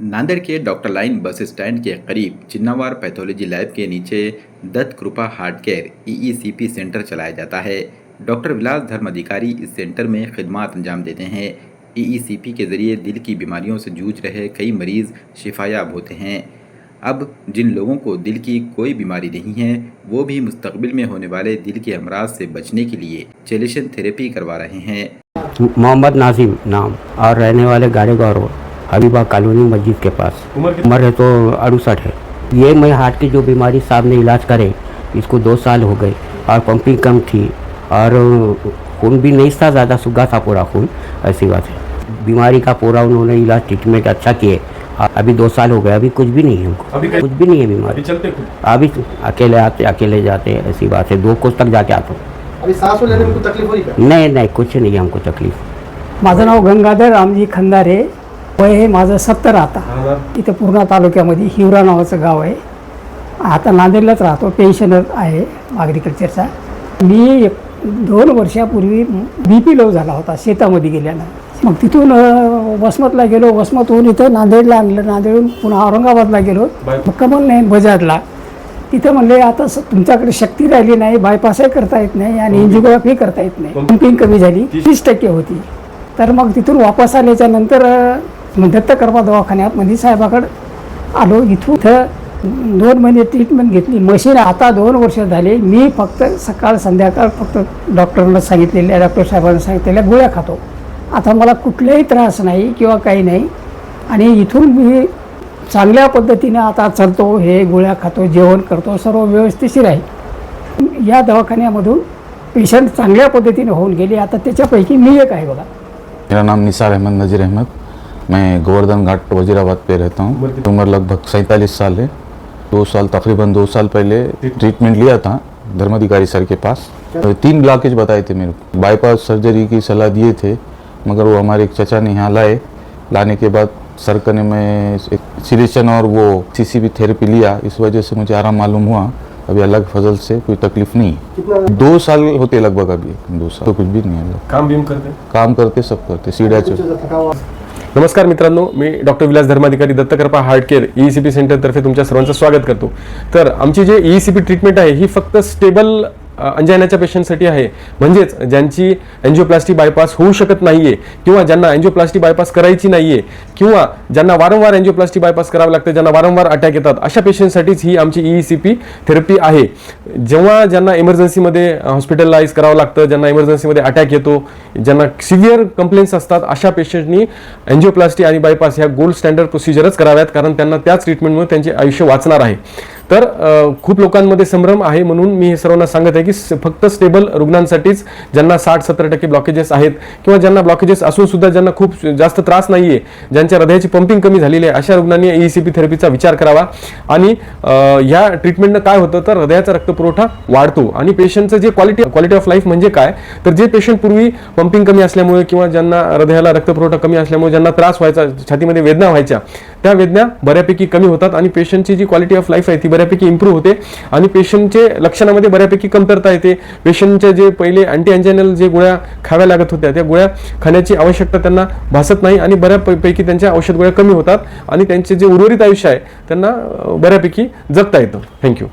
नांदेड़ के doctor line bus stand के करीब चिन्नावार pathology lab के नीचे दत्त कृपा हार्ट केयर ईईसीपी सेंटर चलाया जाता है। डॉक्टर विलास धर्म अधिकारी इस सेंटर में खिदमत अंजाम देते हैं। ईईसीपी के जरिए दिल की बीमारियों से जूझ रहे कई मरीज शिफायाब होते हैं। अब जिन लोगों को दिल की कोई बीमारी नहीं है वो भी मुस्तकबिल में होने वाले दिल के अमराज से बचने के लिए चेलेशन थेरेपी करवा रहे हैं। मोहम्मद नाजिम नाम और रहने वाले गाड़ेगांव रोड हबीबा कॉलोनी मस्जिद के पास। उम्र है तो 68 है। ये मैं हार्ट की जो बीमारी सामने इलाज करे इसको 2 साल हो गए और पंपिंग कम थी और खून भी नहीं था, ज़्यादा सूखा था पूरा खून, ऐसी बात है। बीमारी का पूरा उन्होंने इलाज ट्रीटमेंट अच्छा किए। अभी 2 साल हो गए, अभी कुछ भी नहीं है हमको, कुछ भी नहीं है बीमारी। अभी अकेले आते अकेले जाते, ऐसी बात है। 2 कोस तक जाके आते हैं। अभी सांस लेने में कोई तकलीफ हो रही है? नहीं, कुछ नहीं है हमको तकलीफ। माझं नाव गंगाधर रामजी खंदारे, वय हे माझं 70 आता। इथं पूर्णा तालुक्यामध्ये हिवरा नावाचं गाव आहे। आता नांदेडलाच राहतो, पेन्शनर आहे ॲग्रिकल्चरचा। मी 2 वर्षापूर्वी BP लो झाला होता शेतामध्ये गेल्यानं। मग तिथून वसमतला गेलो, वसमतहून इथं नांदेडला आणलं, नांदेडहून पुन्हा औरंगाबादला गेलो, कमल नाही बजाजला। तिथं म्हणले आता तुमच्याकडे शक्ती राहिली नाही, बायपासही करता येत नाही आणि एंजिओग्राफी करता येत नाही, पंपिंग कमी झाली, 30% होती। तर मग तिथून वापस आल्याच्या नंतर दत्त कृपा दवाखान्यात मध्ये साहेबाकडे आलो। इथून 2 महिने ट्रीटमेंट घेतली। मशीन आता 2 वर्ष झाले मी फक्त सकाळ संध्याकाळ फक्त डॉक्टर साहेबांना सांगितलेल्या गोळ्या खातो। आता मला कुठलाही त्रास नाही किंवा काही नाही आणि इथून मी चांगल्या पद्धतीने आता चालतो, हे गोळ्या खातो, जेवण करतो, सर्व व्यवस्थिशीर आहे। या दवाखान्यामधून पेशंट चांगल्या पद्धतीने होऊन गेले। आता त्याच्यापैकी मी एक आहे बघा। मेरा नाम निसार अहमद नज़ीर अहमद, मैं गोवर्धन घाट वजीराबाद पे रहता हूँ। उम्र लगभग 47 साल है। तकरीबन 2 साल पहले ट्रीटमेंट लिया था धर्माधिकारी सर के पास। 3 ब्लॉकेज बताए थे मेरे को, बाईपास सर्जरी की सलाह दिए थे, मगर वो हमारे एक चचा ने यहाँ लाने के बाद सर ने मैं एक सिलेशन और वो CCP थेरेपी लिया, इस वजह से मुझे आराम मालूम हुआ। अभी अलग फजल से कोई तकलीफ नहीं। 2 साल होते लगभग, अभी 2 साल तो कुछ भी नहीं है। काम करते सब करते, सीढ़िया चढ़। नमस्कार मित्रांनो, मी डॉक्टर विलास धर्माधिकारी दत्त कृपा हार्ट केअर ईईसीपी सेंटरतर्फे तुमच्या सर्वांचं स्वागत करतो। तर आमची जे ईईसीपी ट्रीटमेंट आहे ही फक्त स्टेबल अंजायनाच्या पेशंटसाठी आहे, म्हणजेच ज्यांची एंजिओप्लास्टी बायपास होऊ शकत नाहीये किंवा ज्यांना एंजिओप्लास्टी बायपास करायची नाहीये किंवा ज्यांना वारंवार एंजिओप्लास्टी बायपास करावं लागतं, ज्यांना वारंवार अटॅक येतात, अशा पेशंटसाठीच ही आमची ईईसीपी थेरपी आहे। जेव्हा ज्यांना इमर्जन्सीमध्ये हॉस्पिटलाइज करावं लागतं, ज्यांना इमर्जन्सीमध्ये अटॅक येतो, ज्यांना सिव्हिअर कंप्लेंट्स असतात, अशा पेशंटनी एंजिओप्लास्टी आणि बायपास ह्या गोल्ड स्टँडर्ड प्रोसिजरच कराव्यात, कारण त्यांना त्याच ट्रीटमेंटमुळे त्यांचे आयुष्य वाचणार आहे। तर खूप लोकांमध्ये संभ्रम आहे, म्हणून मी हे सर्वांना सांगत आहे की फक्त स्टेबल रुग्णांसाठीच, ज्यांना 60-70% ब्लॉकेजेस आहेत किंवा ज्यांना ब्लॉकेजेस असून सुद्धा ज्यांना खूप जास्त त्रास नाहीये, ज्यांच्या हृदयाची पंपिंग कमी झालेली आहे, अशा रुग्णांनी ईईसीपी थेरपीचा विचार करावा। आणि या ट्रीटमेंटनं काय होतं तर हृदयाचा रक्तपुरवठा वाढतो आणि पेशंटचं जे क्वालिटी ऑफ लाईफ म्हणजे काय तर जे पेशंट पूर्वी पंपिंग कमी असल्यामुळे किंवा ज्यांना हृदयाला रक्तपुरवठा कमी असल्यामुळे ज्यांना त्रास व्हायचा, छातीमध्ये वेदना व्हायच्या, त्या वेदना बऱ्यापैकी कमी होतात आणि पेशंटची जी क्वालिटी ऑफ लाईफ आहे ती बऱ्यापैकी इम्प्रूव्ह होते आणि पेशंटचे लक्षणामध्ये बऱ्यापैकी कमतरता येते। पेशंटचे जे पहिले अँटी अँजायनल जे गोळ्या खाव्या लागत होत्या त्या गोळ्या खाण्याची आवश्यकता त्यांना भासत नाही आणि बऱ्यापैकी त्यांच्या औषध गोळ्या कमी होतात आणि त्यांचे जे उर्वरित आयुष्य आहे त्यांना बऱ्यापैकी जगता येतं। थँक्यू।